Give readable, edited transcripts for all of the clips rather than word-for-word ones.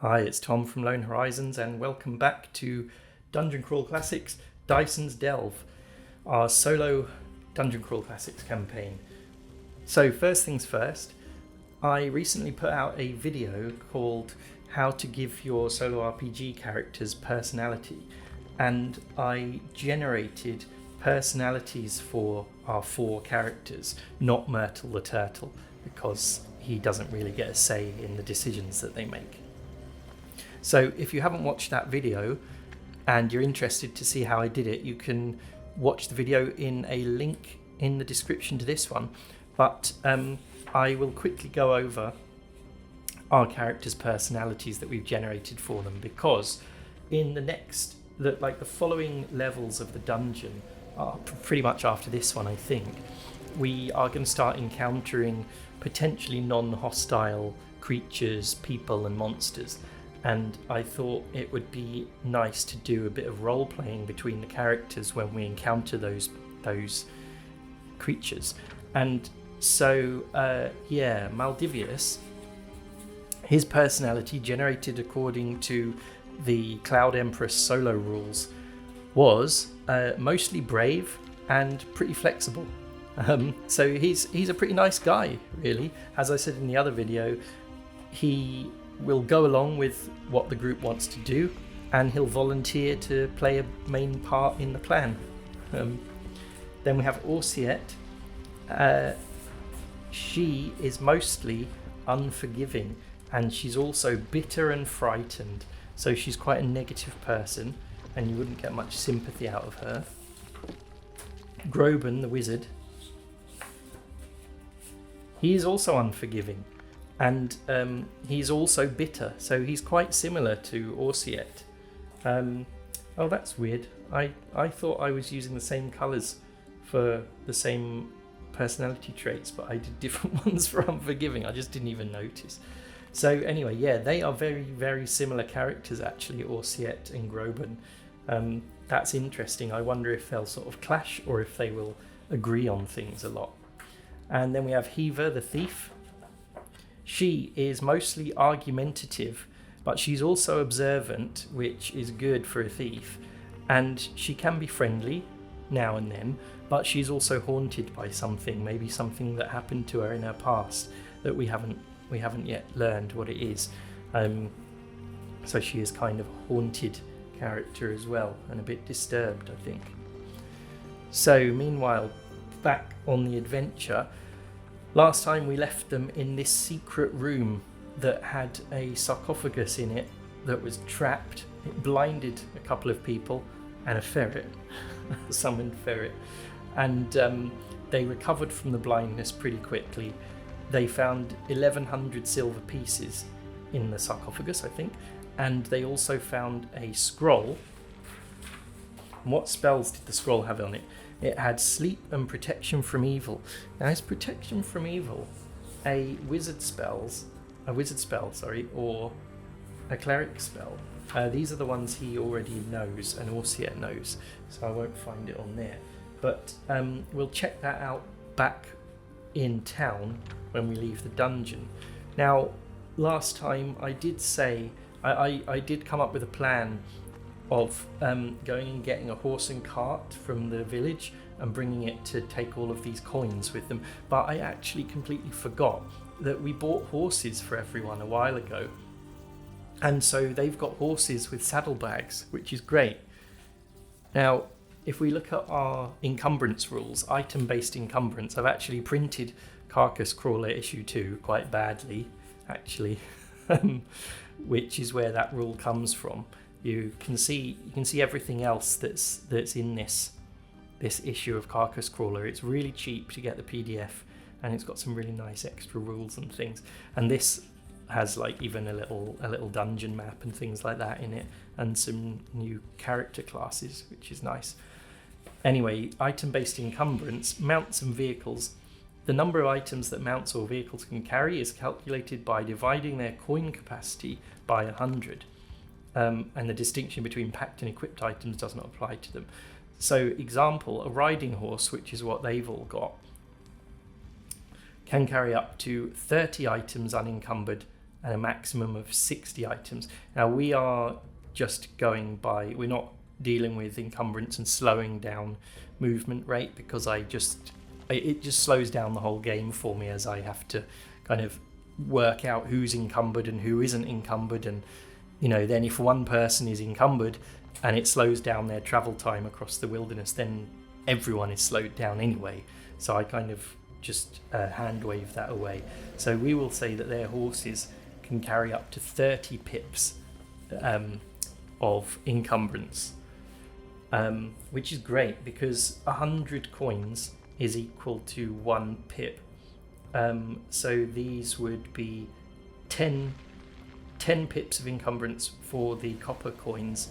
Hi, it's Tom from Lone Horizons, and welcome back to Dungeon Crawl Classics Dyson's Delve, our solo Dungeon Crawl Classics campaign. So first things first, I recently put out a video called How to Give Your Solo RPG Characters Personality, and I generated personalities for our 4 characters, not Myrtle the Turtle, because he doesn't really get a say in the decisions that they make. So if you haven't watched that video and you're interested to see how I did it, you can watch the video in a link in the description to this one. But I will quickly go over our characters' personalities that we've generated for them, because in the following levels of the dungeon, pretty much after this one I think, we are going to start encountering potentially non-hostile creatures, people and monsters. And I thought it would be nice to do a bit of role-playing between the characters when we encounter those creatures. And so, Maldivius, his personality, generated according to the Cloud Empress solo rules, was mostly brave and pretty flexible. So he's a pretty nice guy, really. As I said in the other video, he will go along with what the group wants to do, and he'll volunteer to play a main part in the plan. Then we have Orsiet. She is mostly unforgiving, and she's also bitter and frightened, so she's quite a negative person, and you wouldn't get much sympathy out of her. Groban, the wizard, he is also unforgiving, and he's also bitter, so he's quite similar to Orsiet. Oh, that's weird. I thought I was using the same colours for the same personality traits, but I did different ones for unforgiving. I just didn't even notice. So anyway, yeah, they are very, very similar characters actually, Orsiet and Groban. That's interesting. I wonder if they'll sort of clash or if they will agree on things a lot. And then we have Heaver, the thief. She is mostly argumentative, but she's also observant, which is good for a thief. And she can be friendly now and then, but she's also haunted by something, maybe something that happened to her in her past that we haven't yet learned what it is. So she is kind of a haunted character as well, and a bit disturbed, I think. So meanwhile, back on the adventure, last time we left them in this secret room that had a sarcophagus in it that was trapped. It blinded a couple of people and a ferret, a summoned ferret, and they recovered from the blindness pretty quickly. They found 1,100 silver pieces in the sarcophagus, I think, and they also found a scroll. And what spells did the scroll have on it? It had sleep and protection from evil. Now, is protection from evil a wizard spell, or a cleric spell? These are the ones he already knows and Orsiet knows, so I won't find it on there. But we'll check that out back in town when we leave the dungeon. Now, last time I did say, I did come up with a plan of going and getting a horse and cart from the village and bringing it to take all of these coins with them, but I actually completely forgot that we bought horses for everyone a while ago, and so they've got horses with saddlebags, which is great. Now, if we look at our encumbrance rules, item-based encumbrance, I've actually printed Carcass Crawler issue 2 quite badly, actually, which is where that rule comes from. You can see everything else that's in this issue of Carcass Crawler. It's really cheap to get the PDF, and it's got some really nice extra rules and things. And this has like even a little dungeon map and things like that in it, and some new character classes, which is nice. Anyway, item-based encumbrance, mounts and vehicles. The number of items that mounts or vehicles can carry is calculated by dividing their coin capacity by 100. And the distinction between packed and equipped items does not apply to them. So, example, a riding horse, which is what they've all got, can carry up to 30 items unencumbered and a maximum of 60 items. Now we are just going by, we're not dealing with encumbrance and slowing down movement rate, because it just slows down the whole game for me, as I have to kind of work out who's encumbered and who isn't encumbered, and then if one person is encumbered and it slows down their travel time across the wilderness, then everyone is slowed down anyway. So I kind of just hand wave that away. So we will say that their horses can carry up to 30 pips of encumbrance, which is great, because 100 coins is equal to 1 pip. So these would be 10 pips of encumbrance for the copper coins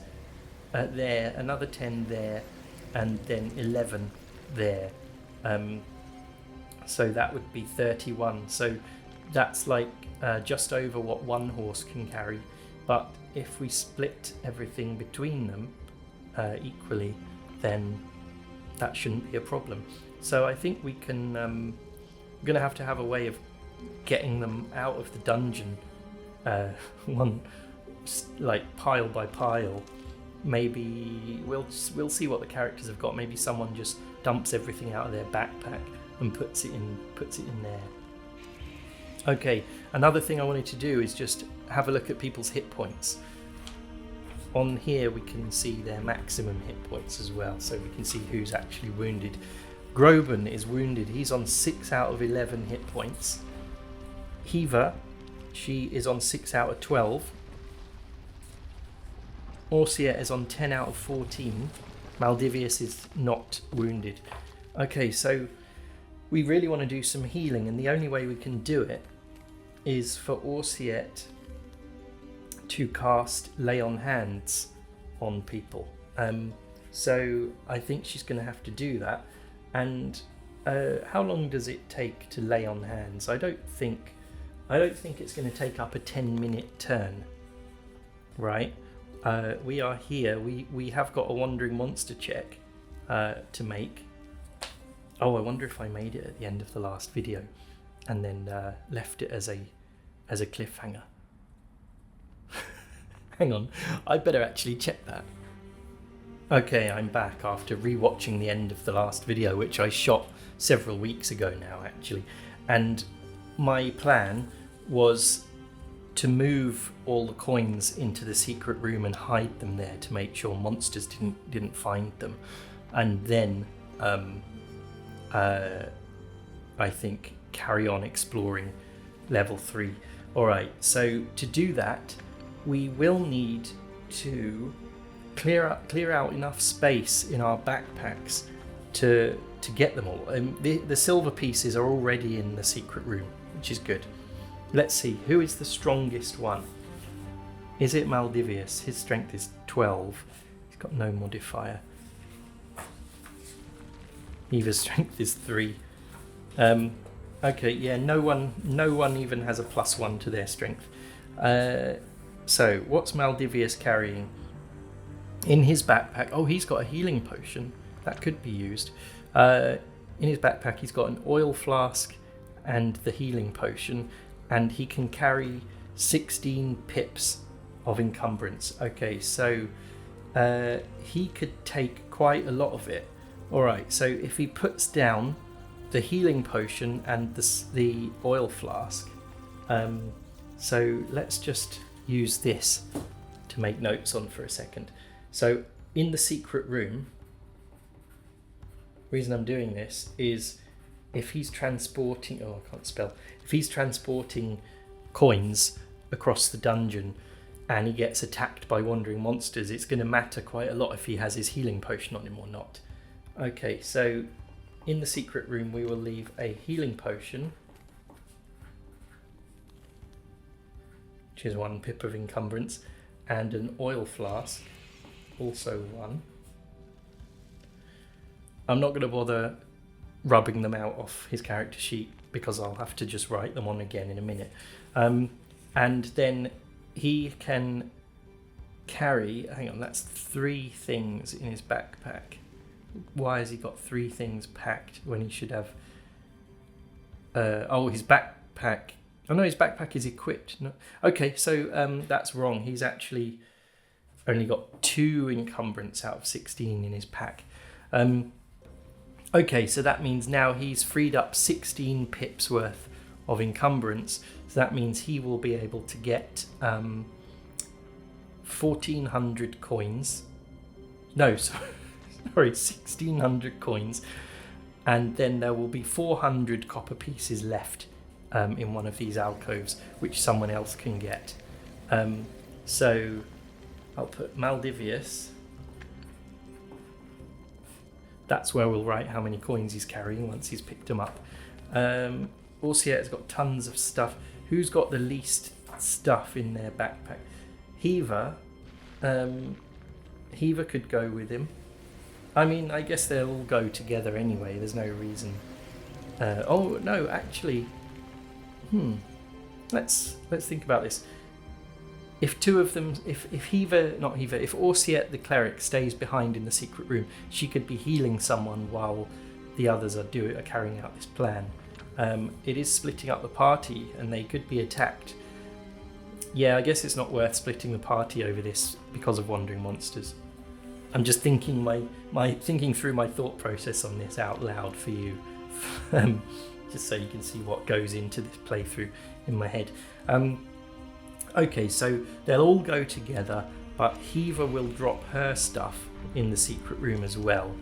there, another 10 there, and then 11 there. So that would be 31. So that's like just over what one horse can carry. But if we split everything between them equally, then that shouldn't be a problem. So I think we can. We're going to have a way of getting them out of the dungeon, one like pile by pile. Maybe we'll see what the characters have got. Maybe someone just dumps everything out of their backpack and puts it in there. Okay, another thing I wanted to do is just have a look at people's hit points. On here we can see their maximum hit points as well, so we can see who's actually wounded. Groban is wounded. He's on 6 out of 11 hit points. Hiva, she is on 6 out of 12. Orsia is on 10 out of 14. Maldivius is not wounded. Okay, so we really want to do some healing, and the only way we can do it is for Orsiet to cast Lay on Hands on people. So I think she's going to have to do that. And how long does it take to lay on hands? I don't think it's going to take up a 10-minute turn, right? We are here. We have got a wandering monster check to make. Oh, I wonder if I made it at the end of the last video and then left it as a cliffhanger. Hang on, I better actually check that. Okay, I'm back after rewatching the end of the last video, which I shot several weeks ago now, actually. And my plan was to move all the coins into the secret room and hide them there to make sure monsters didn't find them, and then I think carry on exploring level 3. All right, so to do that, we will need to clear out enough space in our backpacks to get them all. The silver pieces are already in the secret room, which is good. Let's see, who is the strongest one? Is it Maldivius? His strength is 12. He's got no modifier. Eva's strength is 3. Okay, yeah, no one even has a +1 to their strength. So what's Maldivius carrying in his backpack? Oh, he's got a healing potion that could be used. In his backpack he's got an oil flask and the healing potion, and he can carry 16 pips of encumbrance. Okay, so he could take quite a lot of it. Alright, so if he puts down the healing potion and the oil flask, so let's just use this to make notes on for a second. So in the secret room, the reason I'm doing this is if he's transporting, if he's transporting coins across the dungeon and he gets attacked by wandering monsters, it's going to matter quite a lot if he has his healing potion on him or not. Okay, so in the secret room we will leave a healing potion, which is 1 pip of encumbrance, and an oil flask, also 1. I'm not going to bother rubbing them out off his character sheet because I'll have to just write them on again in a minute. And then he can carry, hang on, that's 3 things in his backpack. Why has he got 3 things packed when he should have... his backpack Oh no, his backpack is equipped. No. Okay, so that's wrong. He's actually only got 2 encumbrance out of 16 in his pack. Okay, so that means now he's freed up 16 pips worth of encumbrance. So that means he will be able to get 1,400 coins. No, sorry, 1,600 coins. And then there will be 400 copper pieces left in one of these alcoves, which someone else can get. So I'll put Maldivius. That's where we'll write how many coins he's carrying once he's picked them up. Orsiet's got tons of stuff. Who's got the least stuff in their backpack? Heaver. Heaver could go with him. I mean, I guess they'll all go together anyway. There's no reason. Oh no, actually. Let's think about this. If 2 of them, if Orsiet the cleric stays behind in the secret room, she could be healing someone while the others are carrying out this plan. It is splitting up the party, and they could be attacked. Yeah, I guess it's not worth splitting the party over this because of wandering monsters. I'm just thinking thinking through my thought process on this out loud for you, just so you can see what goes into this playthrough in my head. Okay, so they'll all go together, but Heaver will drop her stuff in the secret room as well.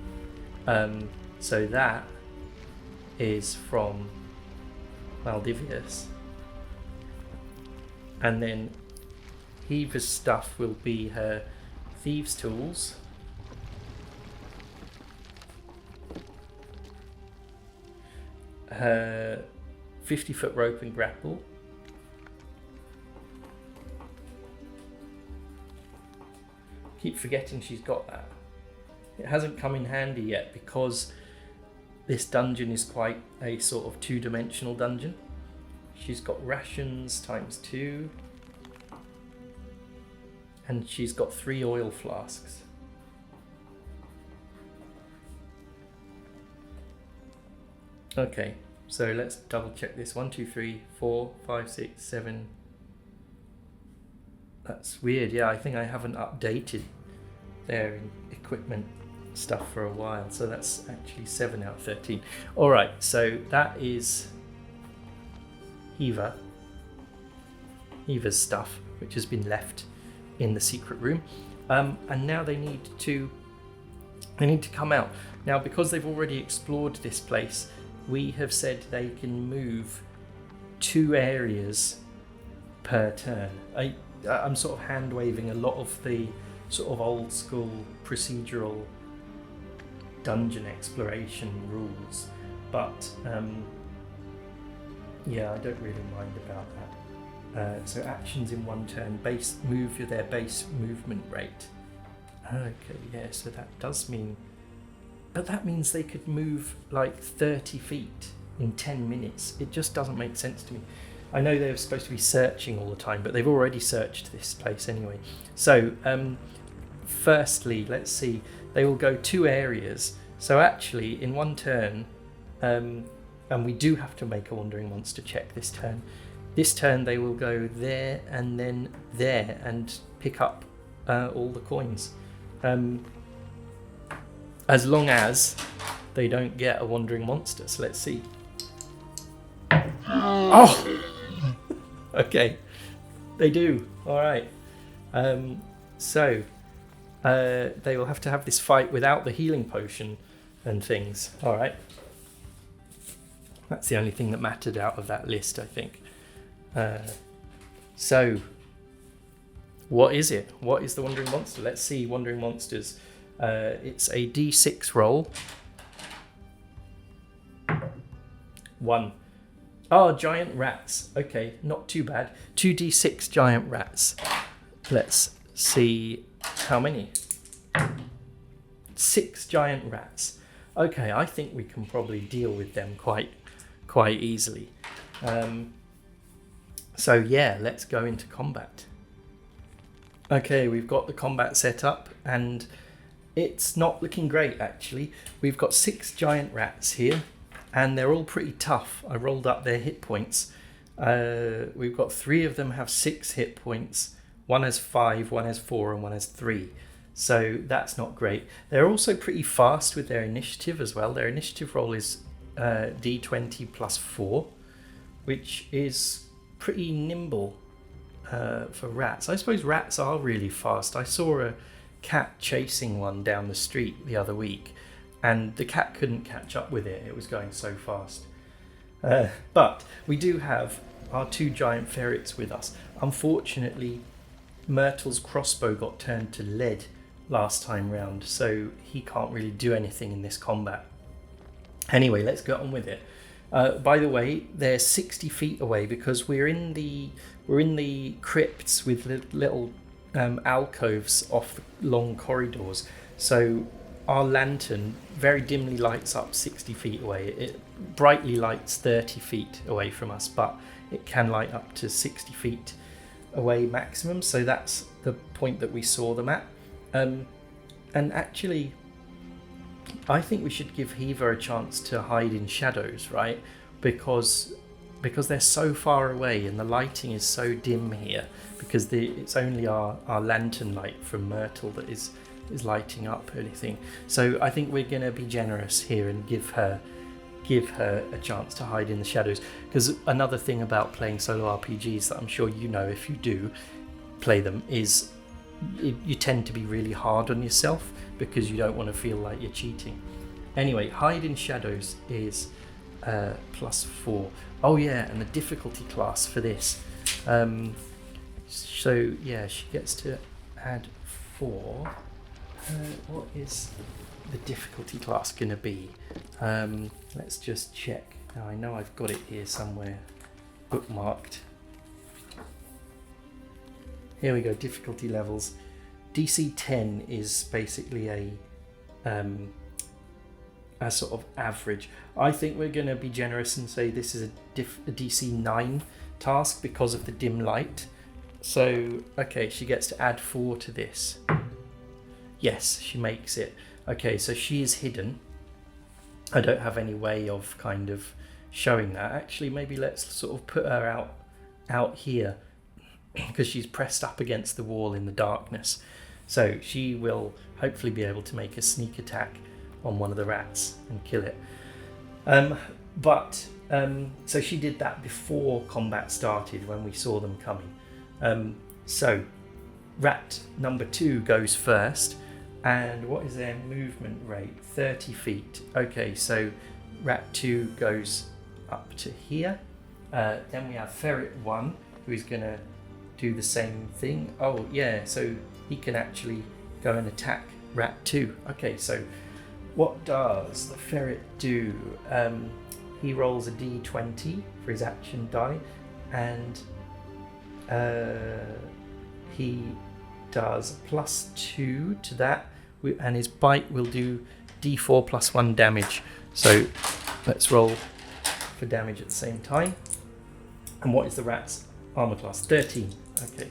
So that is from Maldivius. And then Heaver's stuff will be her thieves' tools. Her 50-foot rope and grapple. Keep forgetting she's got that. It hasn't come in handy yet because this dungeon is quite a sort of 2-dimensional dungeon. She's got rations times 2, and she's got 3 oil flasks. Okay, so let's double check this. 1, 2, 3, 4, 5, 6, 7. That's weird. Yeah, I think I haven't updated their equipment stuff for a while, so that's actually 7 out of 13. All right, so that is Heaver's stuff, which has been left in the secret room, and now they need to come out. Now, because they've already explored this place, we have said they can move 2 areas per turn. I'm sort of hand waving a lot of the sort of old school procedural dungeon exploration rules, but yeah, I don't really mind about that. So actions in 1 turn, move their base movement rate. Okay, yeah, so that does mean, but that means they could move like 30 feet in 10 minutes. It just doesn't make sense to me. I know they're supposed to be searching all the time, but they've already searched this place anyway. So firstly, let's see, they will go 2 areas. So actually in 1 turn, and we do have to make a wandering monster check this turn. This turn they will go there and then there and pick up all the coins. As long as they don't get a wandering monster. So let's see. Oh! Okay, they do. All right. So they will have to have this fight without the healing potion and things. All right. That's the only thing that mattered out of that list, I think. So, what is it? What is the wandering monster? Let's see. Wandering monsters. It's a D6 roll. 1. Oh, giant rats. Okay, not too bad. 2d6 giant rats. Let's see how many. 6 giant rats. Okay, I think we can probably deal with them quite easily. So yeah, let's go into combat. Okay, we've got the combat set up, and it's not looking great actually. We've got 6 giant rats here, and they're all pretty tough. I rolled up their hit points. We've got 3 of them have 6 hit points. One has 5, one has 4, and one has 3. So that's not great. They're also pretty fast with their initiative as well. Their initiative roll is D20 plus 4, which is pretty nimble for rats. I suppose rats are really fast. I saw a cat chasing one down the street the other week, and the cat couldn't catch up with it. It was going so fast. But we do have our 2 giant ferrets with us. Unfortunately, Myrtle's crossbow got turned to lead last time round, so he can't really do anything in this combat. Anyway, let's get on with it. By the way, they're 60 feet away because we're in the crypts with little alcoves off the long corridors. So our lantern very dimly lights up 60 feet away. It brightly lights 30 feet away from us, but it can light up to 60 feet away maximum. So that's the point that we saw them at. And actually, I think we should give Hiva a chance to hide in shadows, right? Because they're so far away and the lighting is so dim here, because it's only our lantern light from Myrtle that is lighting up anything. So I think we're going to be generous here and give her a chance to hide in the shadows. Because another thing about playing solo RPGs that I'm sure you know if you do play them is you tend to be really hard on yourself because you don't want to feel like you're cheating. Anyway, hide in shadows is plus 4. Oh yeah, and the difficulty class for this. So yeah, she gets to add 4. What is the difficulty class going to be? Let's just check. Now I know I've got it here somewhere bookmarked. Here we go, difficulty levels. DC 10 is basically a sort of average. I think we're going to be generous and say this is a DC 9 task because of the dim light. So, okay, she gets to add 4 to this. Yes, she makes it. Okay, so she is hidden. I don't have any way of kind of showing that. Actually, maybe let's sort of put her out here, because she's pressed up against the wall in the darkness. So she will hopefully be able to make a sneak attack on one of the rats and kill it. So she did that before combat started when we saw them coming. So rat number 2 goes first. And what is their movement rate? 30 feet. Okay, so rat 2 goes up to here. Then we have ferret 1 who is going to do the same thing. Oh yeah, so he can actually go and attack rat 2. Okay, so what does the ferret do? He rolls a d20 for his action die, and he does +2 to that, and his bite will do d4 plus 1 damage. So let's roll for damage at the same time. And what is the rat's armor class? 13. Okay.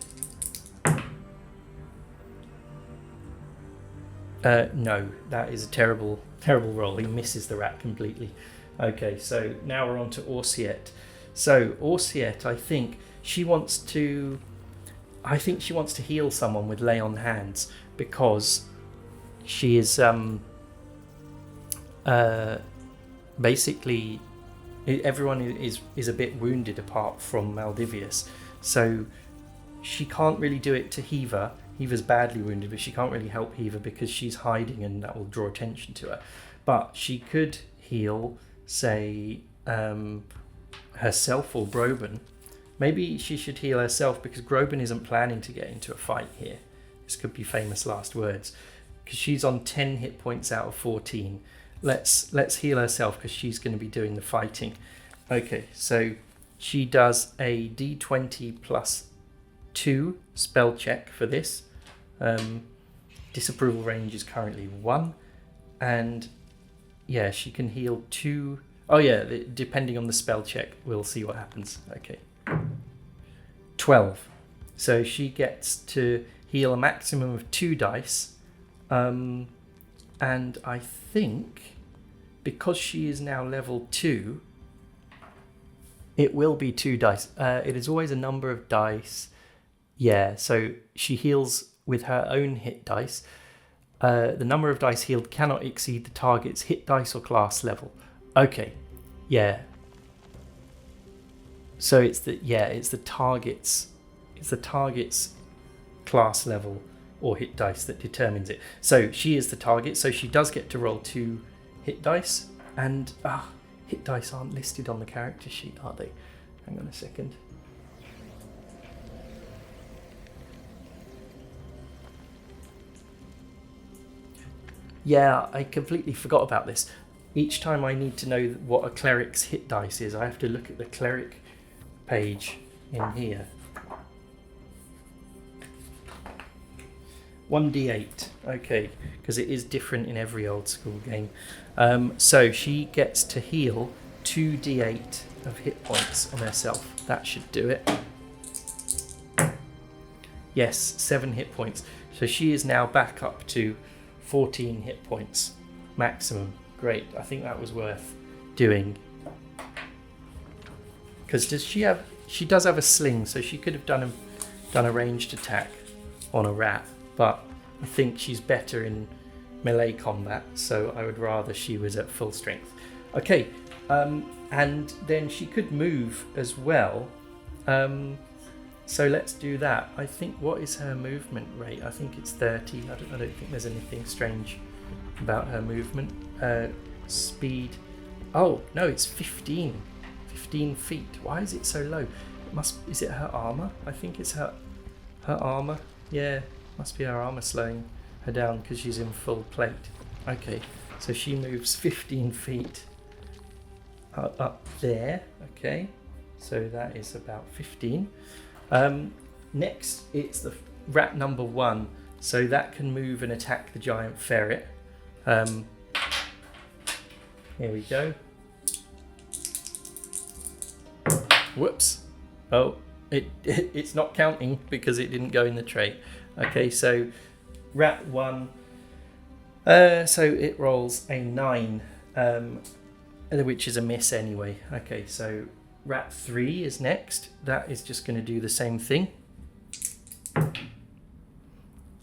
No, that is a terrible roll. He misses the rat completely. Okay, so now we're on to Orsiet. So Orsiet, I think she wants to heal someone with lay on hands, because she is basically everyone is a bit wounded apart from Maldivius, so she can't really do it to Hiva. Hiva's badly wounded, but she can't really help Hiva because she's hiding and that will draw attention to her. But she could heal, say, herself or Groban. Maybe she should heal herself because Groban isn't planning to get into a fight here. This could be famous last words, because she's on 10 hit points out of 14. Let's heal herself because she's going to be doing the fighting. Okay, so she does a d20 plus 2 spell check for this. Disapproval range is currently 1, and yeah, she can heal 2. Oh yeah, depending on the spell check, we'll see what happens. Okay, 12. So she gets to heal a maximum of 2 dice, and I think because she is now level 2, It will be 2 dice. It is always a number of dice. Yeah, so she heals with her own hit dice. The number of dice healed cannot exceed the target's hit dice or class level. Okay, yeah. So it's the target's class level or hit dice that determines it. So she is the target, so she does get to roll 2 hit dice, and hit dice aren't listed on the character sheet, are they? Hang on a second. Yeah, I completely forgot about this. Each time I need to know what a cleric's hit dice is, I have to look at the cleric page in here. 1d8, okay, because it is different in every old school game. So she gets to heal 2d8 of hit points on herself. That should do it. Yes, 7 hit points. So she is now back up to 14 hit points maximum. Great, I think that was worth doing. Because she does have a sling, so she could have done a ranged attack on a rat, but I think she's better in melee combat, so I would rather she was at full strength. Okay, and then she could move as well. So let's do that. I think, what is her movement rate? I think it's 30. I don't think there's anything strange about her movement. Speed. Oh, no, it's 15. 15 feet. Why is it so low? Is it her armor? I think it's her armor. Yeah, must be her armor slowing her down because she's in full plate. Okay, so she moves 15 feet up there. Okay, so that is about 15. Next, it's the rat number 1. So that can move and attack the giant ferret. Here we go. Whoops. Oh, it's not counting because it didn't go in the tray. Okay, so rat 1. So it rolls a 9, which is a miss anyway. Okay, so rat 3 is next. That is just going to do the same thing.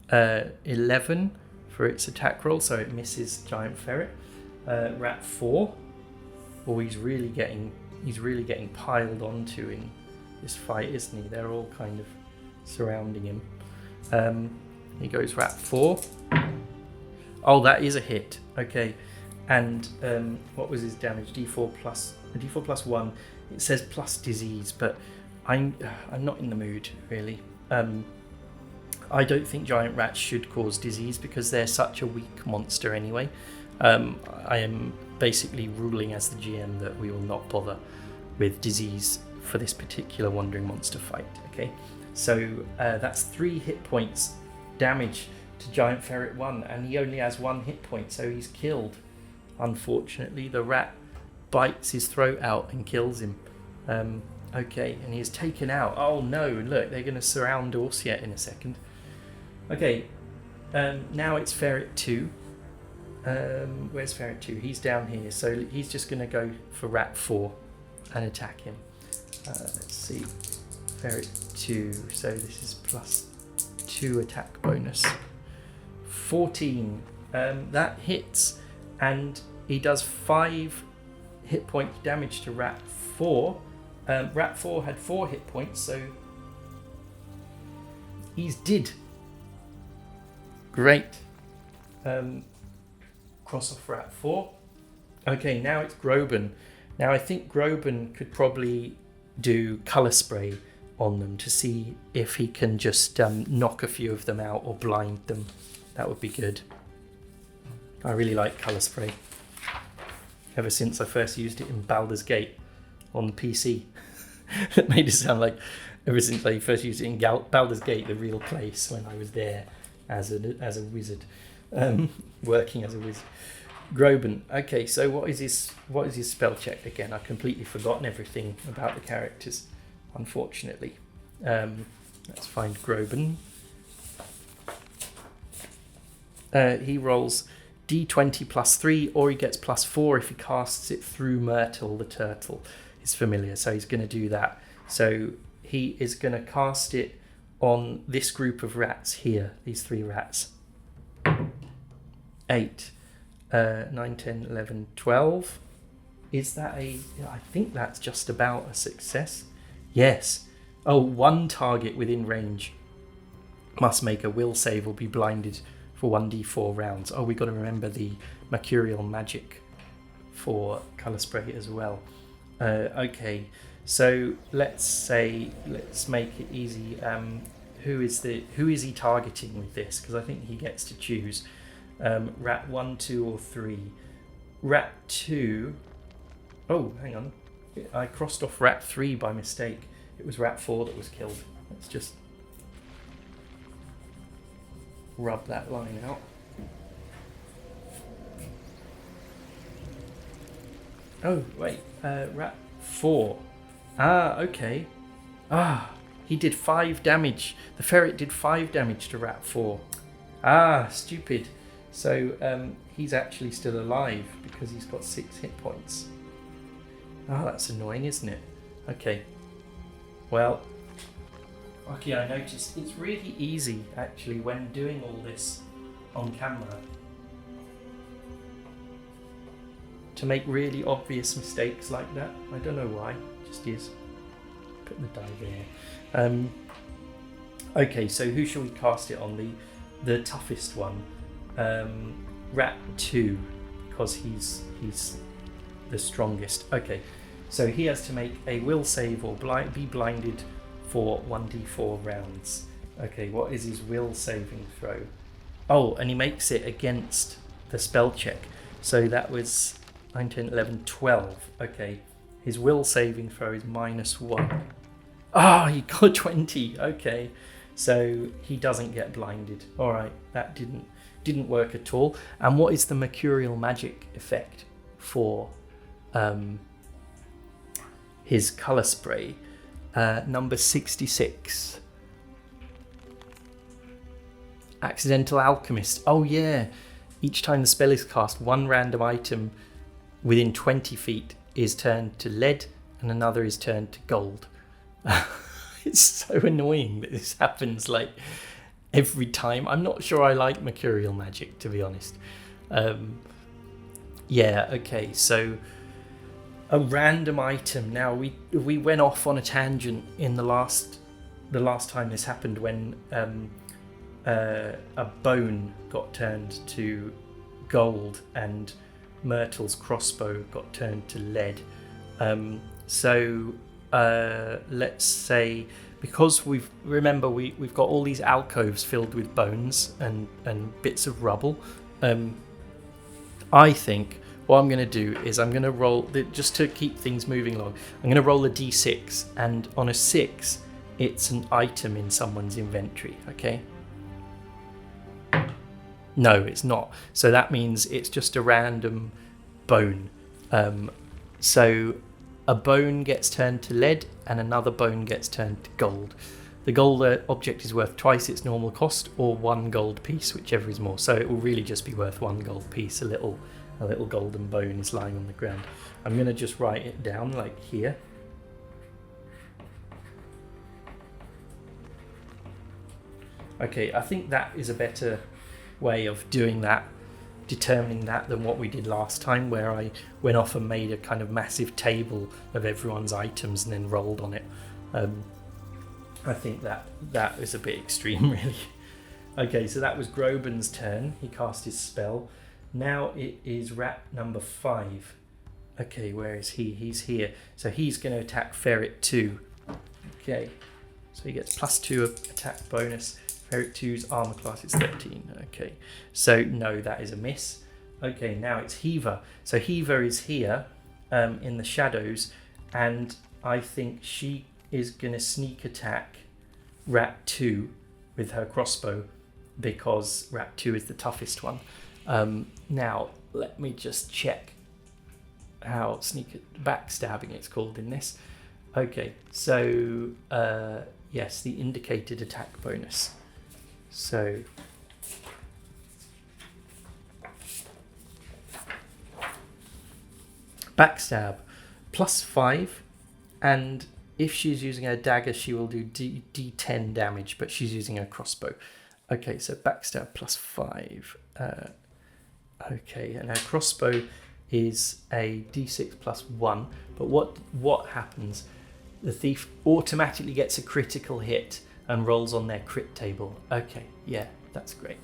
11 for its attack roll, so it misses giant ferret. Rat 4. Oh, he's really getting piled onto in this fight, isn't he? They're all kind of surrounding him. He goes rat 4. Oh, that is a hit. Okay, and what was his damage? D4 plus 1. It says plus disease, but I'm not in the mood really. I don't think giant rats should cause disease because they're such a weak monster anyway. I am basically ruling as the GM that we will not bother with disease for this particular wandering monster fight. Okay, so that's 3 hit points damage to giant ferret 1, and he only has 1 hit point, so he's killed. Unfortunately, the rat bites his throat out and kills him. Okay, and he is taken out. Oh no, look, they're going to surround Orsiet in a second. Okay, now it's ferret 2. Where's ferret 2? He's down here, so he's just going to go for rat 4 and attack him. Let's see, ferret 2, so this is plus 2 attack bonus. 14, that hits, and he does 5 hit point damage to rat 4. Rat 4 had 4 hit points, so he's dead. Great. Cross off rat 4. Okay, now it's Groban. Now I think Groban could probably do colour spray on them to see if he can just knock a few of them out or blind them. That would be good. I really like colour spray. Ever since I first used it in Baldur's Gate on the PC. It made it sound like ever since I first used it in Baldur's Gate, the real place, when I was there as a wizard, working as a wizard. Groban. Okay, so what is his spell check again? I've completely forgotten everything about the characters, unfortunately. Let's find Groban. He rolls D20 plus 3, or he gets plus 4 if he casts it through Myrtle the turtle. is familiar, so he's going to do that. So he is going to cast it on this group of rats here, these 3 rats. 8, 9, 10, 11, 12. Is that I think that's just about a success. Yes. Oh, 1 target within range must make a will save or be blinded for 1d4 rounds. Oh, we got to remember the mercurial magic for colour spray as well. Okay, so let's make it easy. Who is he targeting with this? Because I think he gets to choose. Rat 1, 2, or 3. Rat 2. Oh, hang on. I crossed off rat 3 by mistake. It was rat 4 that was killed. Let's just rub that line out. Oh, wait. Rat 4. Ah, okay. Ah, he did 5 damage. The ferret did 5 damage to rat 4. Ah, stupid. So he's actually still alive because he's got 6 hit points. Oh, that's annoying, isn't it? Okay. Well, okay, I noticed it's really easy actually when doing all this on camera to make really obvious mistakes like that. I don't know why, it just is. Put the die there. Okay, so who shall we cast it on? The toughest one. Rat 2, because he's the strongest. Okay, so he has to make a will save or be blinded for 1d4 rounds. Okay, what is his will saving throw? Oh, and he makes it against the spell check. So that was 9, 10, 11, 12. Okay, his will saving throw is -1. Ah, he got 20. Okay, so he doesn't get blinded. All right, that didn't work at all. And what is the mercurial magic effect for his colour spray? Number 66. Accidental Alchemist. Oh yeah, each time the spell is cast, one random item within 20 feet is turned to lead and another is turned to gold. It's so annoying that this happens like every time. I'm not sure I like mercurial magic, to be honest. Yeah, okay, so a random item. Now we went off on a tangent in the last time this happened when a bone got turned to gold and Myrtle's crossbow got turned to lead. So let's say, because we've got all these alcoves filled with bones and bits of rubble. I think what I'm going to do is I'm going to roll, just to keep things moving along, I'm going to roll a d6, and on a 6 it's an item in someone's inventory. Okay, no, it's not. So that means it's just a random bone. So a bone gets turned to lead and another bone gets turned to gold. The gold object is worth twice its normal cost, or 1 gold piece, whichever is more. So it will really just be worth 1 gold piece. A little golden bone is lying on the ground. I'm going to just write it down like here. Okay, I think that is a better way of doing that, determining that, than what we did last time, where I went off and made a kind of massive table of everyone's items and then rolled on it. I think that is a bit extreme, really. Okay, so that was Groban's turn. He cast his spell. Now it is rat number 5. Okay, where is he? He's here. So he's going to attack Ferret 2. Okay, so he gets +2 attack bonus. Ferret 2's armor class is 13. Okay, so no, that is a miss. Okay, now it's Heaver. So Heaver is here in the shadows, and I think she is going to sneak attack Rat 2 with her crossbow, because Rat 2 is the toughest one. Now, let me just check how backstabbing it's called in this. Okay, so yes, the indicated attack bonus. So backstab +5 And if she's using her dagger, she will do D10 damage, but she's using her crossbow. Okay, so backstab +5. Okay, and her crossbow is a D6 +1. But what happens? The thief automatically gets a critical hit and rolls on their crit table. Okay, yeah, that's great.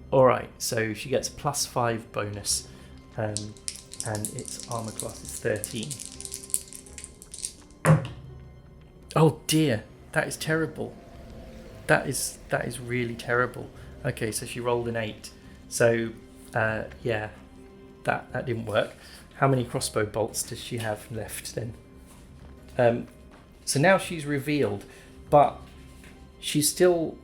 All right, so she gets a +5 bonus, and its armor class is 13. Oh dear, that is terrible. That is really terrible. Okay, so she rolled an 8. So yeah, that didn't work. How many crossbow bolts does she have left then? So now she's revealed, but she's still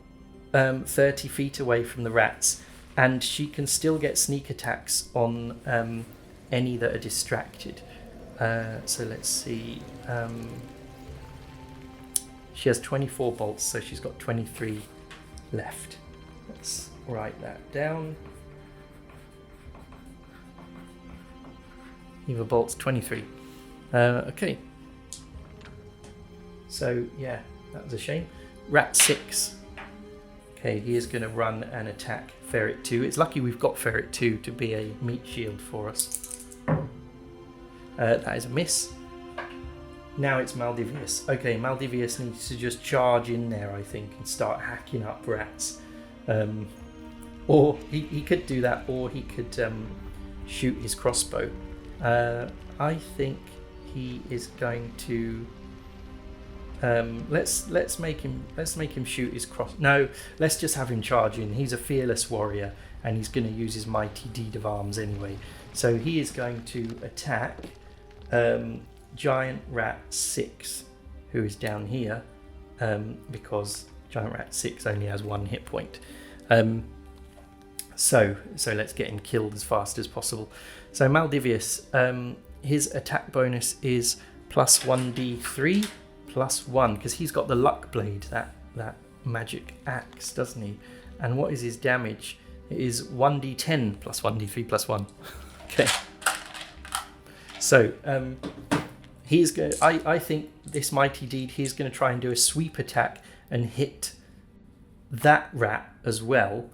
30 feet away from the rats, and she can still get sneak attacks on any that are distracted. So let's see. She has 24 bolts, so she's got 23 left. Let's write that down. Eva bolts 23. Okay. So yeah, that was a shame. Rat 6. Okay, he is going to run and attack Ferret 2. It's lucky we've got Ferret 2 to be a meat shield for us. That is a miss. Now it's Maldivius. Okay, Maldivius needs to just charge in there, I think, and start hacking up rats. Or he could do that, or he could shoot his crossbow. I think he is going to. Let's make him shoot his cross. No, let's just have him charge in. He's a fearless warrior, and he's going to use his mighty deed of arms anyway. So he is going to attack Giant Rat 6, who is down here, because Giant Rat 6 only has 1 hit point. So let's get him killed as fast as possible. So Maldivius, his attack bonus is +1d3 +1, because he's got the luck blade, that magic axe, doesn't he? And what is his damage? It is 1d10 +1d3 +1. Okay. So he's going. I think this mighty deed. He's going to try and do a sweep attack and hit that rat as well,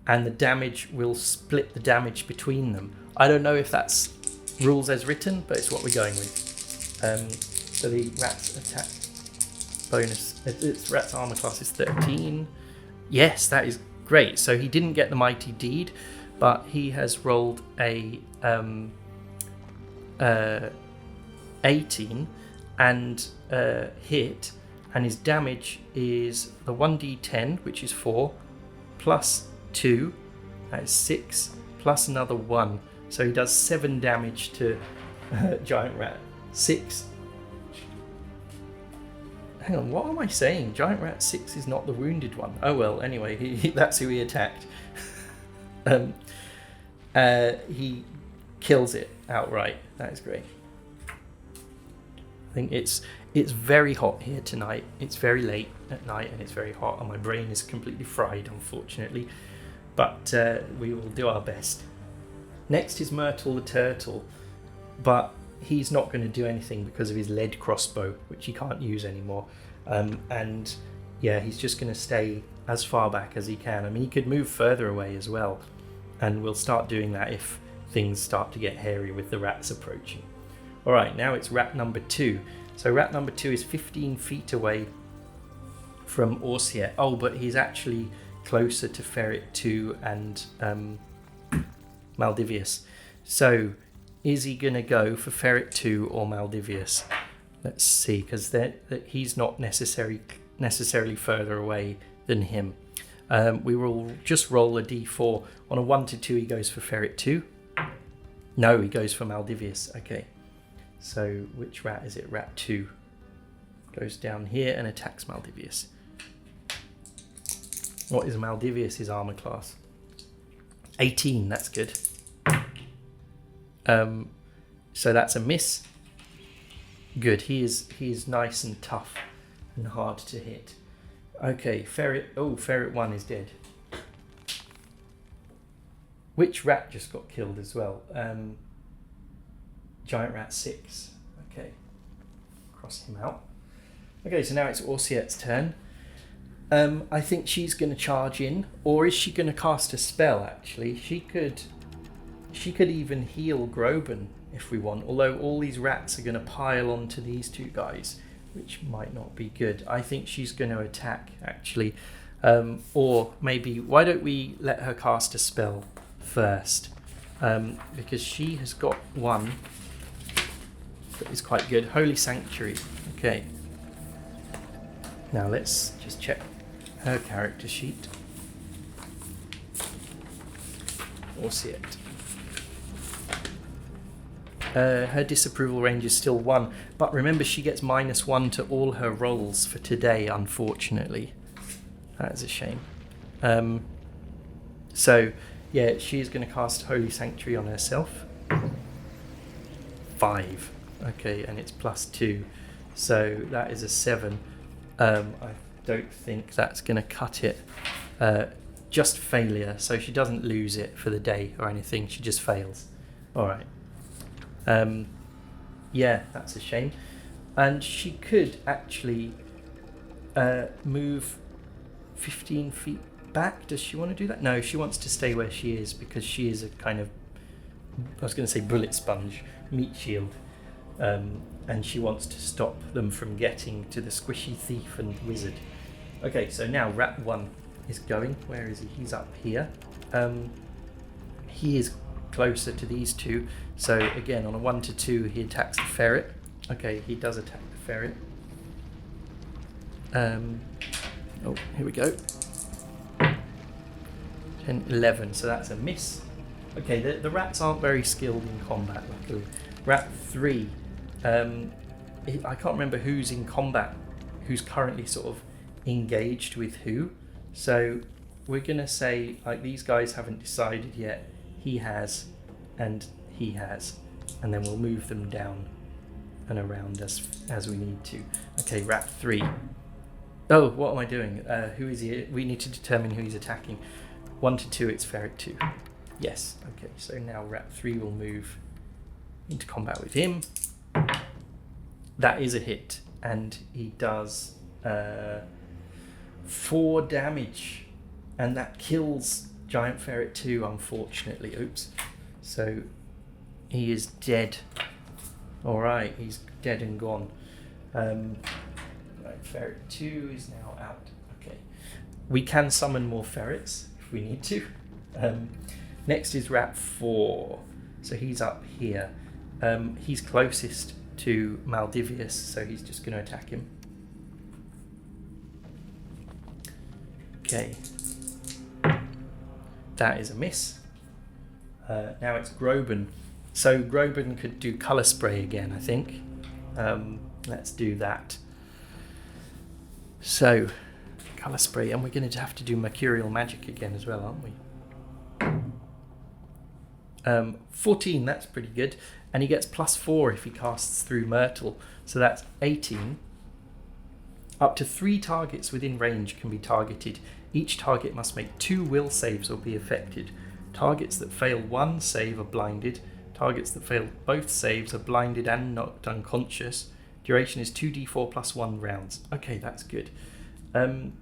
and the damage will split the damage between them. I don't know if that's rules as written, but it's what we're going with. So the rat's attack bonus, its rat's armor class is 13. Yes, that is great. So he didn't get the mighty deed, but he has rolled a 18 and hit, and his damage is the 1d10, which is 4, plus 2, that is 6, plus another 1. So he does 7 damage to Giant Rat 6. Hang on, what am I saying? Giant Rat 6 is not the wounded one. Oh well, anyway, that's who he attacked. He kills it outright. That is great. I think it's very hot here tonight. It's very late at night and it's very hot, and my brain is completely fried, unfortunately. But we will do our best. Next is Myrtle the Turtle, but he's not going to do anything because of his lead crossbow, which he can't use anymore. And yeah, he's just going to stay as far back as he can. I mean, he could move further away as well, and we'll start doing that if things start to get hairy with the rats approaching. All right, now it's rat number 2. So rat number 2 is 15 feet away from Orsiet. Oh, but he's actually closer to Ferret 2 and Maldivius. So is he going to go for Ferret 2 or Maldivius? Let's see, because he's not necessarily further away than him. We will just roll a d4. On a 1 to 2, he goes for Ferret 2. No, he goes for Maldivius. Okay. So which rat is it? Rat 2 goes down here and attacks Maldivius. What is Maldivius' armor class? 18, that's good. So that's a miss. Good, he is nice and tough and hard to hit. Okay, Ferret 1 is dead. Which rat just got killed as well? Giant Rat 6. Okay. cross him out. Okay, so now it's Orsiette's turn. I think she's going to charge in, or is she going to cast a spell? Actually, she could even heal Groban if we want. Although all these rats are going to pile onto these two guys, which might not be good. I think she's going to attack actually, or maybe why don't we let her cast a spell first, because she has got one that is quite good. Holy Sanctuary. Okay. Now let's just check her character sheet. Orsiette. Her disapproval range is still 1, but remember she gets -1 to all her rolls for today, unfortunately. That is a shame. So, yeah, she is going to cast Holy Sanctuary on herself. 5. Okay, and it's +2. So that is a 7. I don't think that's going to cut it. Just failure, so she doesn't lose it for the day or anything, she just fails. Alright. Yeah, that's a shame. And she could actually move 15 feet back. Does she want to do that? No, she wants to stay where she is because she is a kind of, I was going to say bullet sponge, meat shield. And she wants to stop them from getting to the squishy thief and wizard. Okay, so now Rat 1 is going. Where is he? He's up here. He is closer to these two. So again, on a 1 to 2, he attacks the ferret. Okay, he does attack the ferret. Oh, here we go. 10, 11, so that's a miss. Okay, the rats aren't very skilled in combat, luckily. Rat 3. I can't remember who's in combat, who's currently sort of engaged with who. So we're going to say, like, these guys haven't decided yet. He has, and he has. And then we'll move them down and around us as we need to. Okay, Rat 3. Oh, what am I doing? Who is he? We need to determine who he's attacking. 1 to 2, it's Ferret 2. Yes, okay, so now Rat 3 will move into combat with him. That is a hit, and he does 4 damage, and that kills Giant Ferret 2, unfortunately. Oops. So he is dead. Alright, he's dead and gone. Right, Ferret 2 is now out. Okay. We can summon more ferrets if we need to. Next is Rat 4. So he's up here. He's closest to Maldivius, so he's just going to attack him. Okay. That is a miss. Now it's Groban. So Groban could do colour spray again, I think. Let's do that. So, colour spray, and we're going to have to do mercurial magic again as well, aren't we? 14, that's pretty good. And he gets +4 if he casts through Myrtle. So that's 18. Up to 3 targets within range can be targeted. Each target must make 2 will saves or be affected. Targets that fail 1 save are blinded. Targets that fail both saves are blinded and knocked unconscious. Duration is 2d4 plus 1 rounds. Okay, that's good. I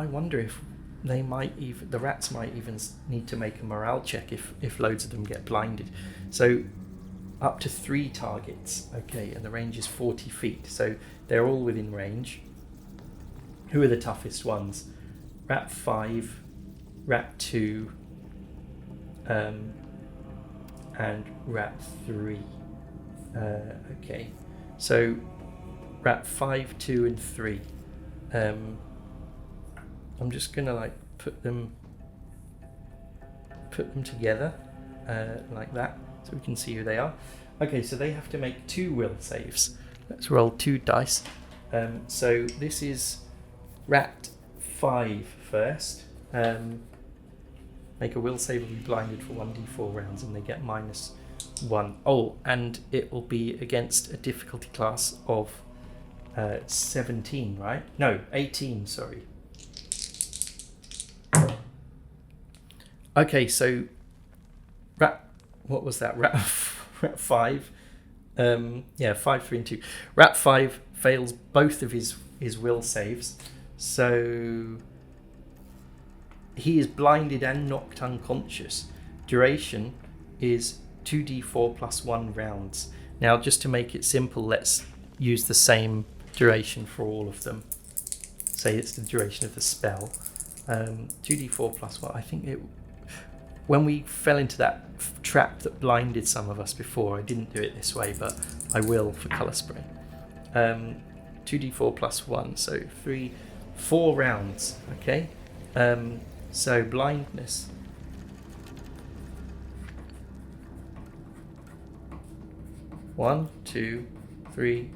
wonder if they might even, the rats might even need to make a morale check if loads of them get blinded. So up to 3 targets. Okay, and the range is 40 feet. So they're all within range. Who are the toughest ones? Rat 5, Rat 2, and Rat 3. Okay, so Rat 5, 2, and 3. I'm just gonna like put them together like that, so we can see who they are. Okay, so they have to make 2 will saves. Let's roll 2 dice. So this is Rat 5 first. Make a will save and be blinded for 1d4 rounds, and they get -1. Oh, and it will be against a difficulty class of 17, right? No, 18, sorry. Okay, so what was that? Rat 5 Yeah, 5, 3, and 2. Rat 5 fails both of his will saves, so he is blinded and knocked unconscious. Duration is 2d4 plus 1 rounds. Now, just to make it simple, let's use the same duration for all of them. Say it's the duration of the spell. 2d4 plus 1. I think when we fell into that trap that blinded some of us before, I didn't do it this way, but I will for colour spray. 2d4 plus 1, so 4 rounds, okay? So blindness. One, 2, 3,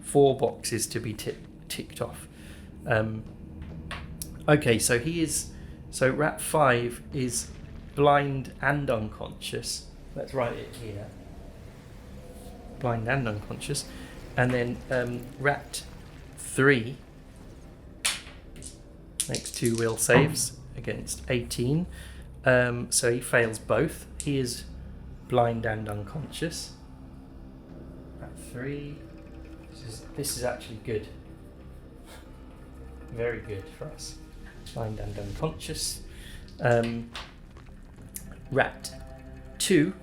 4 boxes to be ticked off. Okay, so Rat 5 is blind and unconscious. Let's write it here. Blind and unconscious. And then Rat 3 makes 2 will saves against 18. So he fails both. He is blind and unconscious. Rat 3. This is actually good. Very good for us. Blind and unconscious. Rat 2.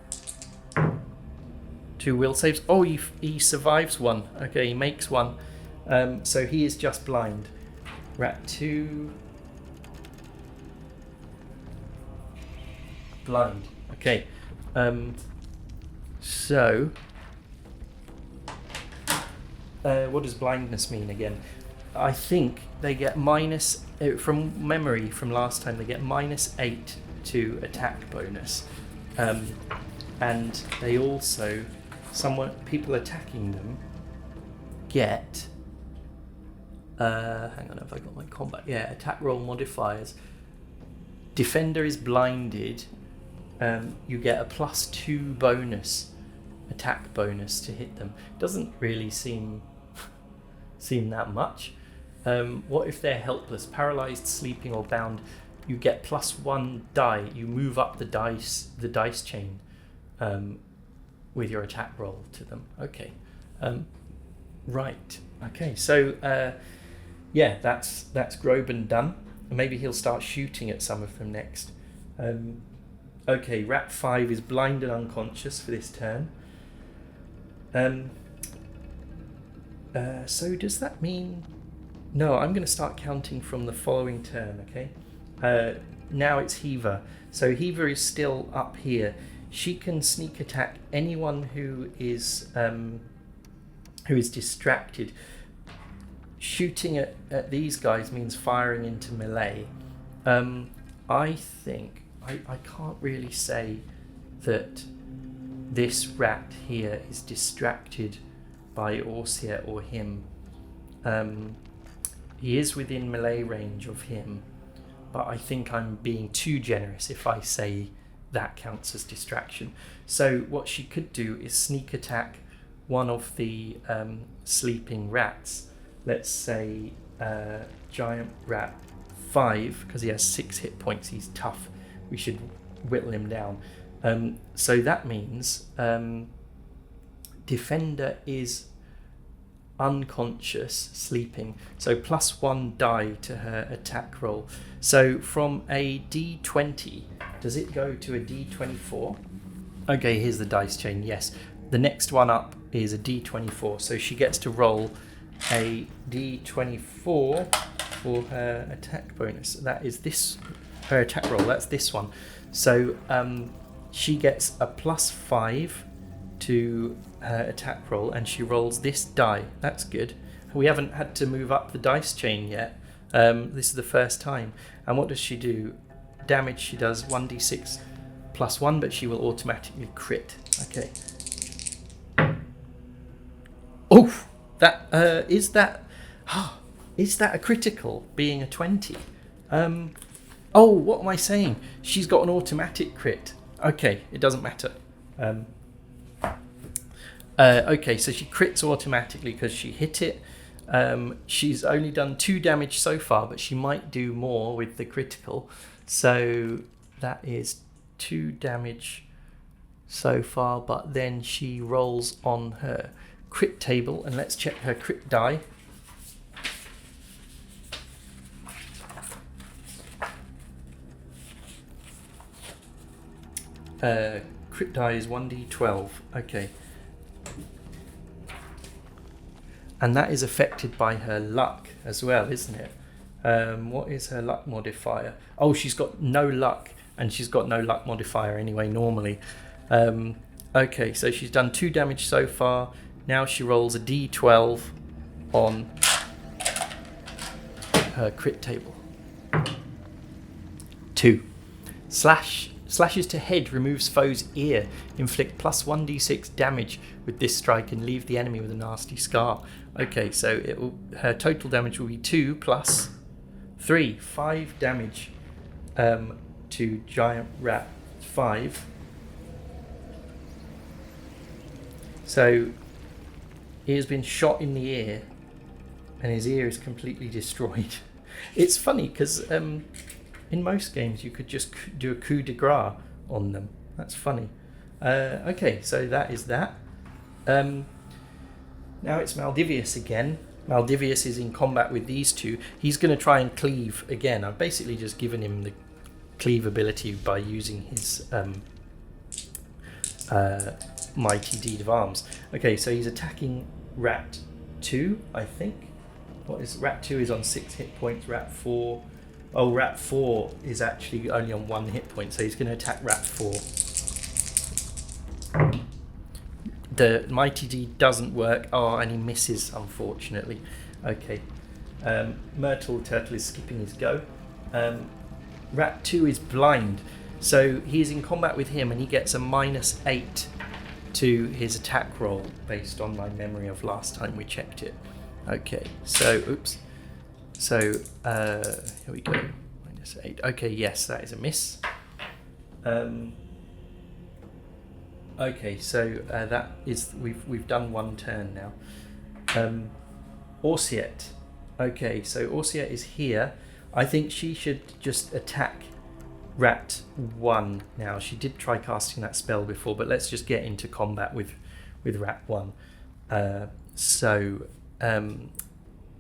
2 will saves. Oh, he survives 1. Okay, he makes 1. So he is just blind. Rat 2. Blind. Okay. So what does blindness mean again? I think they get minus, from memory from last time, they get -8 to attack bonus. And they also, people attacking them get, hang on, have I got my combat? Yeah, attack roll modifiers. Defender is blinded, you get a +2 bonus, attack bonus to hit them. Doesn't really seem that much. What if they're helpless, paralyzed, sleeping, or bound? You get +1 die. You move up the dice chain with your attack roll to them. Okay, right. Okay, so yeah, that's Groban done. Maybe he'll start shooting at some of them next. Okay, Rat 5 is blind and unconscious for this turn. So does that mean... No, I'm going to start counting from the following turn, okay? Now it's Heaver. So Heaver is still up here. She can sneak attack anyone who is distracted. Shooting at these guys means firing into melee. I think... I can't really say that this rat here is distracted by Orsiet or him. He is within melee range of him, but I think I'm being too generous if I say that counts as distraction. So what she could do is sneak attack one of the sleeping rats. Let's say Giant Rat 5, because he has 6 hit points, he's tough. We should whittle him down. So that means Defender is unconscious, sleeping, so +1 die to her attack roll. So from a D20, does it go to a D24? Okay, here's the dice chain. Yes, the next one up is a D24, so she gets to roll a D24 for her attack bonus. That is this, her attack roll, that's this one. So she gets a +5 to her attack roll, and she rolls this die. That's good. We haven't had to move up the dice chain yet. This is the first time. And what does she do? Damage, she does 1d6 +1, but she will automatically crit. Okay. Oh, that is that a critical, being a 20? Oh, what am I saying? She's got an automatic crit. Okay, it doesn't matter. Okay, so she crits automatically because she hit it. She's only done 2 damage so far, but she might do more with the critical. So that is 2 damage so far, but then she rolls on her crit table, and let's check her crit die. Crit die is 1d12. Okay. And that is affected by her luck as well, isn't it? What is her luck modifier? Oh, she's got no luck, and she's got no luck modifier anyway, normally. Okay, so she's done 2 damage so far. Now she rolls a d12 on her crit table. 2. Slashes to head, removes foe's ear. Inflict plus 1d6 damage with this strike and leave the enemy with a nasty scar. Okay, so her total damage will be 2 plus 3. 5 damage to Giant Rat 5. So he has been shot in the ear and his ear is completely destroyed. It's funny because in most games you could just do a coup de grace on them. That's funny. Okay, so that is that. Now it's Maldivius again. Maldivius is in combat with these two. He's going to try and cleave again. I've basically just given him the cleave ability by using his mighty deed of arms. Okay, so he's attacking Rat 2, I think. What is Rat 2 is on 6 hit points. Rat 4. Oh, Rat 4 is actually only on 1 hit point, so he's going to attack Rat 4. The mighty deed doesn't work. Oh, and he misses, unfortunately. Okay. Myrtle Turtle is skipping his go. Rat 2 is blind, so he's in combat with him, and he gets a -8 to his attack roll based on my memory of last time we checked it. Okay, so oops. So here we go. -8. Okay, yes, that is a miss. Okay, so that is we've done 1 turn now. Orsiet. Okay, so Orsiet is here. I think she should just attack Rat 1 now. She did try casting that spell before, but let's just get into combat with Rat 1.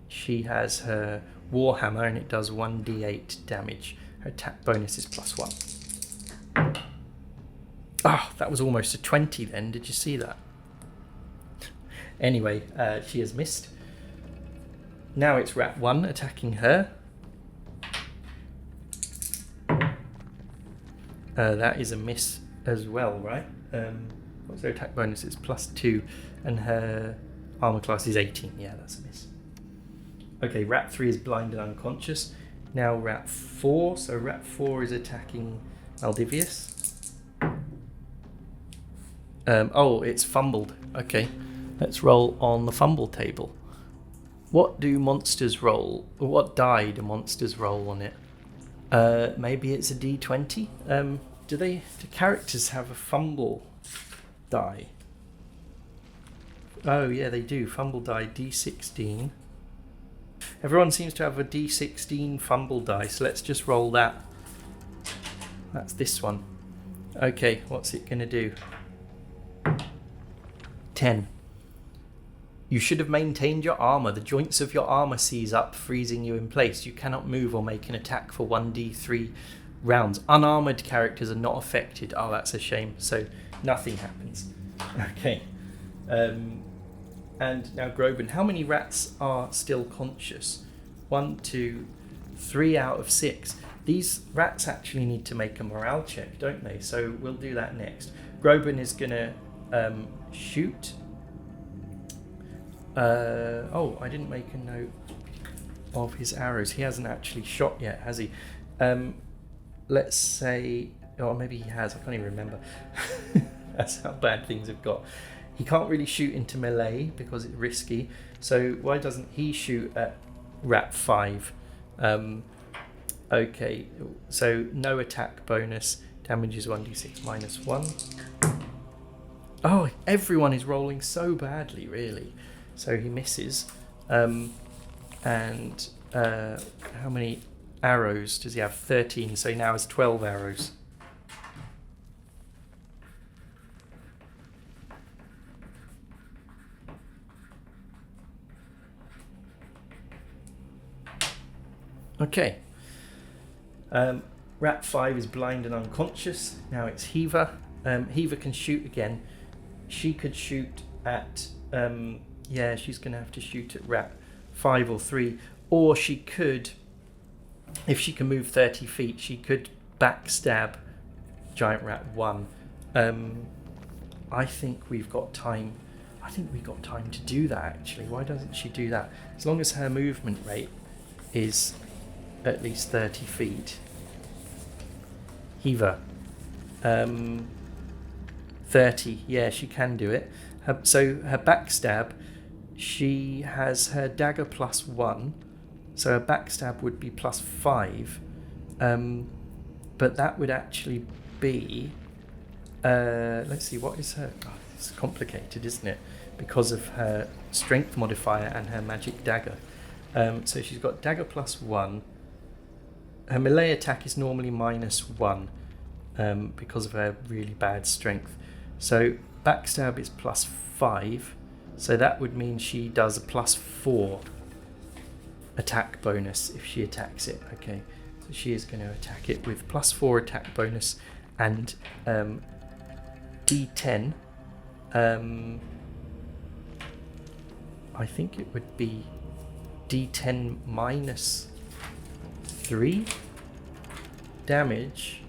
She has her Warhammer and it does 1d8 damage. Her attack bonus is +1. Oh, that was almost a 20 then. Did you see that? Anyway, she has missed. Now it's Rat 1 attacking her. That is a miss as well, right? What's her attack bonus? It's +2, and her armor class is 18. Yeah, that's a miss. Okay, Rat 3 is blind and unconscious. Now Rat 4. So Rat 4 is attacking Maldivius. Oh, it's fumbled. Okay, let's roll on the fumble table. What do monsters roll? What die do monsters roll on it? Maybe it's a D20. Do characters have a fumble die? Oh yeah, they do. Fumble die D16. Everyone seems to have a D16 fumble die, so let's just roll that. That's this one. Okay, what's it going to do? 10. You should have maintained your armor. The joints of your armor seize up, freezing you in place. You cannot move or make an attack for 1d3 rounds. Unarmored characters are not affected. Oh, that's a shame. So nothing happens. Okay. And now Groban, how many rats are still conscious? 1, 2, 3 out of 6. These rats actually need to make a morale check, don't they? So we'll do that next. Groban is going to shoot. Oh, I didn't make a note of his arrows. He hasn't actually shot yet, has he? Let's say, or maybe he has. I can't even remember. That's how bad things have got. He can't really shoot into melee because it's risky. So why doesn't he shoot at Rat 5? Okay, so no attack bonus. Damage is 1d6 -1. Oh, everyone is rolling so badly, really. So he misses. And how many arrows does he have? 13, so he now has 12 arrows. Okay. Rat 5 is blind and unconscious. Now it's Heaver. Heaver can shoot again. She could shoot at... she's going to have to shoot at Rat 5 or 3. Or she could, if she can move 30 feet, she could backstab Giant Rat 1. I think we've got time. I think we've got time to do that, actually. Why doesn't she do that? As long as her movement rate is at least 30 feet. Heaver. 30. Yeah, she can do it. So her backstab, she has her dagger +1. So her backstab would be +5. But that would actually be... let's see, what is her... Oh, it's complicated, isn't it? Because of her strength modifier and her magic dagger. So she's got dagger +1. Her melee attack is normally -1 because of her really bad strength. So backstab is +5. So that would mean she does a +4 attack bonus if she attacks it. Okay, so she is going to attack it with +4 attack bonus and D10. I think it would be D10 -3 damage.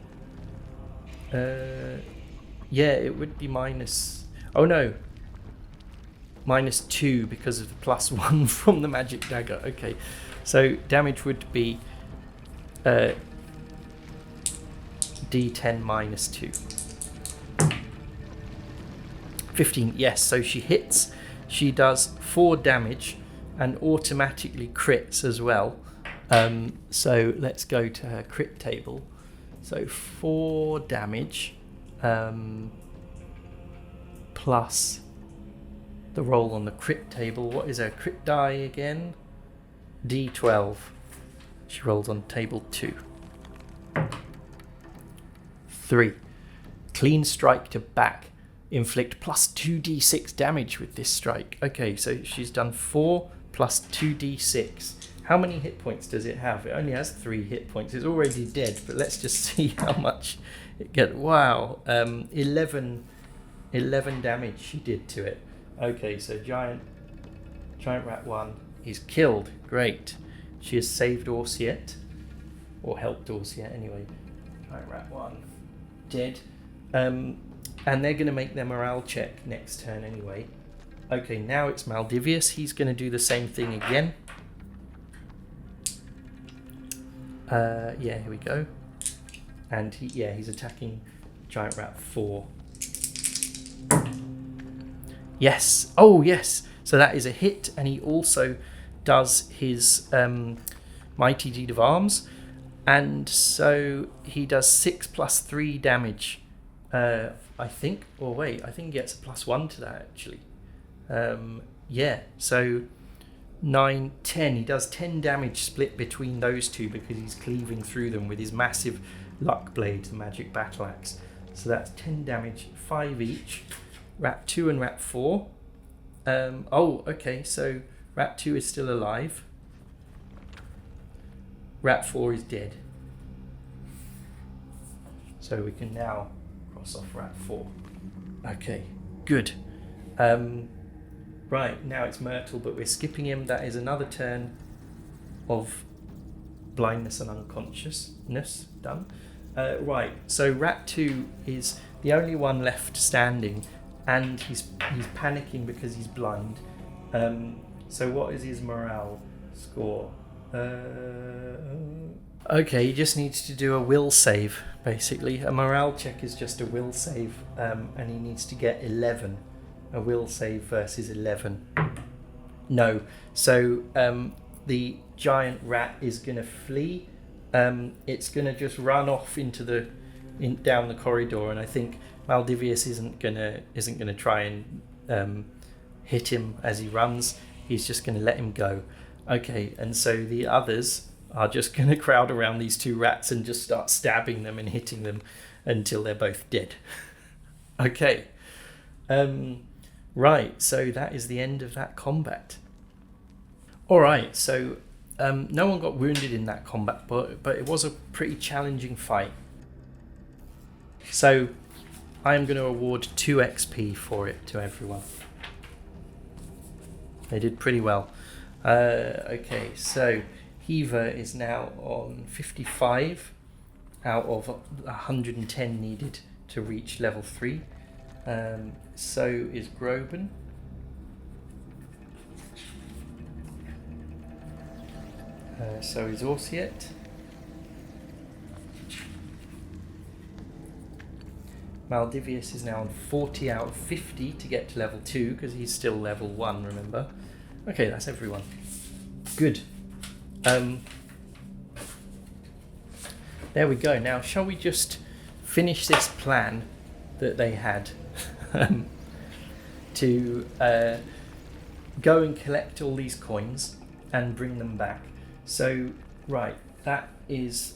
It would be -2 because of the +1 from the magic dagger. Okay, so damage would be D10 -2. 15, yes, so she hits. She does 4 damage and automatically crits as well. So let's go to her crit table. So 4 damage plus the roll on the crit table. What is her crit die again? D12. She rolls on table 2. 3. Clean strike to back. Inflict +2d6 damage with this strike. Okay, so she's done 4 plus 2d6. How many hit points does it have? It only has 3 hit points. It's already dead, but let's just see how much it gets. Wow, 11 damage she did to it. Okay, so Giant Rat 1 is killed. Great. She has saved Orsiet, or helped Orsiet anyway. Giant Rat 1 dead. And they're going to make their morale check next turn anyway. Okay, now it's Maldivius. He's going to do the same thing again. Here we go. And he's attacking Giant Rat 4. Yes. Oh, yes. So that is a hit. And he also does his Mighty Deed of Arms. And so he does 6 plus 3 damage. I think. Or wait, I think he gets a +1 to that actually. So 9, 10. He does 10 damage split between those two because he's cleaving through them with his massive luck blade, the magic battle axe. So that's 10 damage, 5 each. Rat 2 and Rat 4. Okay, so Rat 2 is still alive. Rat 4 is dead. So we can now cross off Rat 4. Okay, good. Right, now it's Myrtle, but we're skipping him. That is another turn of blindness and unconsciousness done. Right, so Rat 2 is the only one left standing, and he's panicking because he's blind. So what is his morale score? Okay, he just needs to do a will save, basically. A morale check is just a will save, and he needs to get 11. A will save versus 11. No. So the giant rat is going to flee. It's going to just run off into down the corridor, and I think Maldivius isn't gonna try and hit him as he runs. He's just going to let him go. Okay, and so the others are just going to crowd around these two rats and just start stabbing them and hitting them until they're both dead. Okay. Right, so that is the end of that combat. Alright, so no one got wounded in that combat, but it was a pretty challenging fight. So I am going to award 2 XP for it to everyone. They did pretty well. Okay, so Heaver is now on 55 out of 110 needed to reach level 3. So is Groban. So is Orsiet. Maldivius is now on 40 out of 50 to get to level 2 because he's still level 1, remember? Okay, that's everyone. Good. There we go. Now, shall we just finish this plan that they had to go and collect all these coins and bring them back? So, right, that is...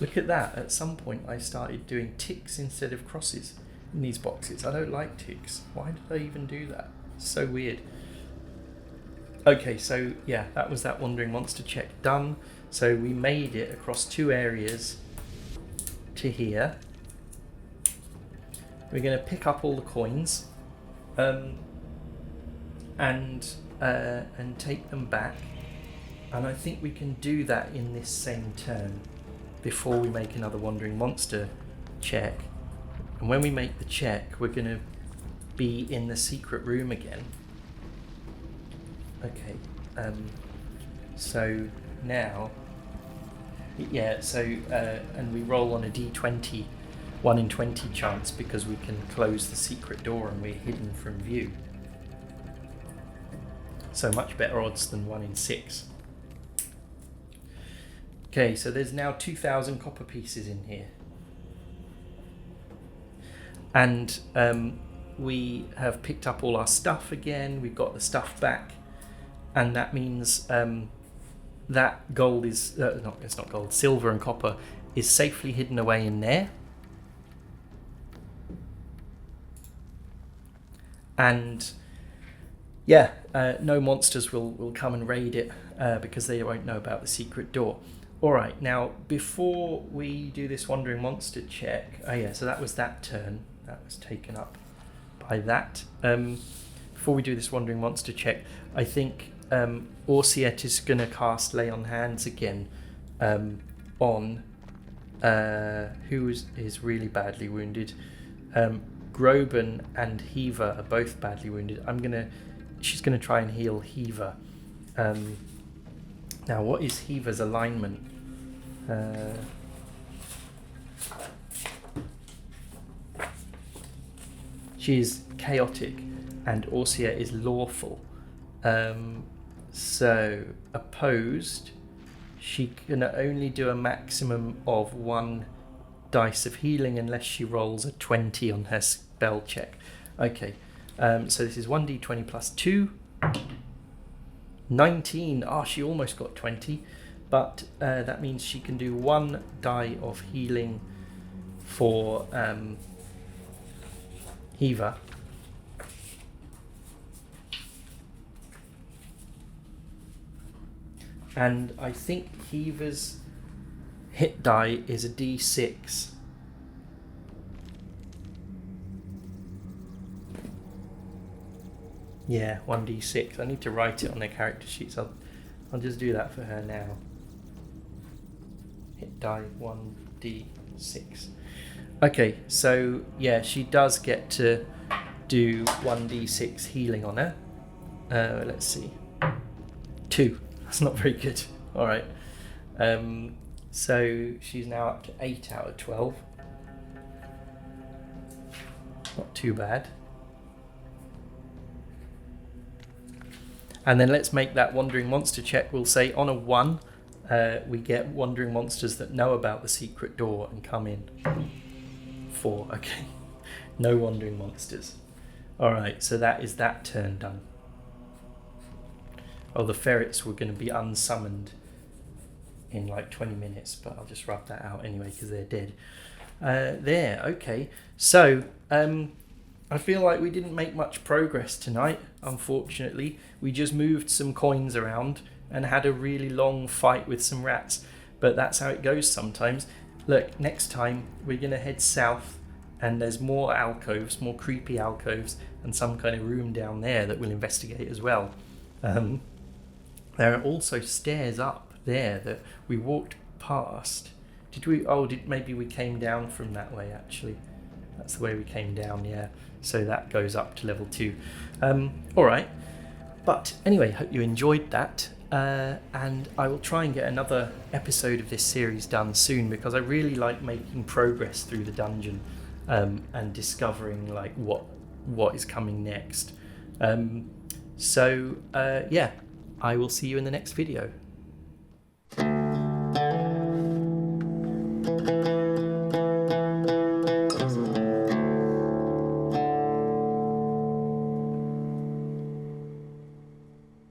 look at that. At some point I started doing ticks instead of crosses in these boxes. I don't like ticks. Why did I even do that? It's so weird. Okay, so yeah, that was that Wandering Monster check done. So we made it across 2 areas to here. We're going to pick up all the coins and take them back. And I think we can do that in this same turn before we make another Wandering Monster check. And when we make the check, we're going to be in the secret room again. Okay, so now, yeah, so, and we roll on a d20, 1 in 20 chance because we can close the secret door and we're hidden from view. So much better odds than 1 in 6. Okay, so there's now 2,000 copper pieces in here. And we have picked up all our stuff again. We've got the stuff back. And that means that gold is... it's not gold. Silver and copper is safely hidden away in there. And yeah, no monsters will come and raid it because they won't know about the secret door. Alright, now before we do this Wandering Monster check... Oh yeah, so that was that turn. That was taken up by that. Before we do this Wandering Monster check, I think Orsiet is going to cast Lay on Hands again on who is really badly wounded. Groban and Heaver are both badly wounded. She's going to try and heal Heaver. Now, what is Heaver's alignment? She is chaotic and Orsiet is lawful. So, opposed, she can only do a maximum of 1 dice of healing unless she rolls a 20 on her spell check. Okay, so this is 1d20 plus 2. 19. Ah, she almost got 20. But that means she can do 1 die of healing for Heaver. And I think Heaver's hit die is a d6. Yeah, 1d6. I need to write it on their character sheets. I'll just do that for her now. Hit die 1d6. Okay, so yeah, she does get to do 1d6 healing on her. Let's see. 2. That's not very good. Alright. So she's now up to 8 out of 12. Not too bad. And then let's make that Wandering Monster check. We'll say on a 1, we get Wandering Monsters that know about the secret door and come in. 4, okay. No Wandering Monsters. Alright, so that is that turn done. Oh, the ferrets were going to be unsummoned in like 20 minutes, but I'll just rub that out anyway because they're dead. There, okay. So, I'm I feel like we didn't make much progress tonight, unfortunately. We just moved some coins around and had a really long fight with some rats. But that's how it goes sometimes. Look, next time we're going to head south, and there's more alcoves, more creepy alcoves, and some kind of room down there that we'll investigate as well. There are also stairs up there that we walked past. Did we? Oh, maybe we came down from that way, actually. That's the way we came down, yeah. So that goes up to level 2. Alright. But anyway, hope you enjoyed that. And I will try and get another episode of this series done soon, because I really like making progress through the dungeon and discovering like what is coming next. Yeah, I will see you in the next video.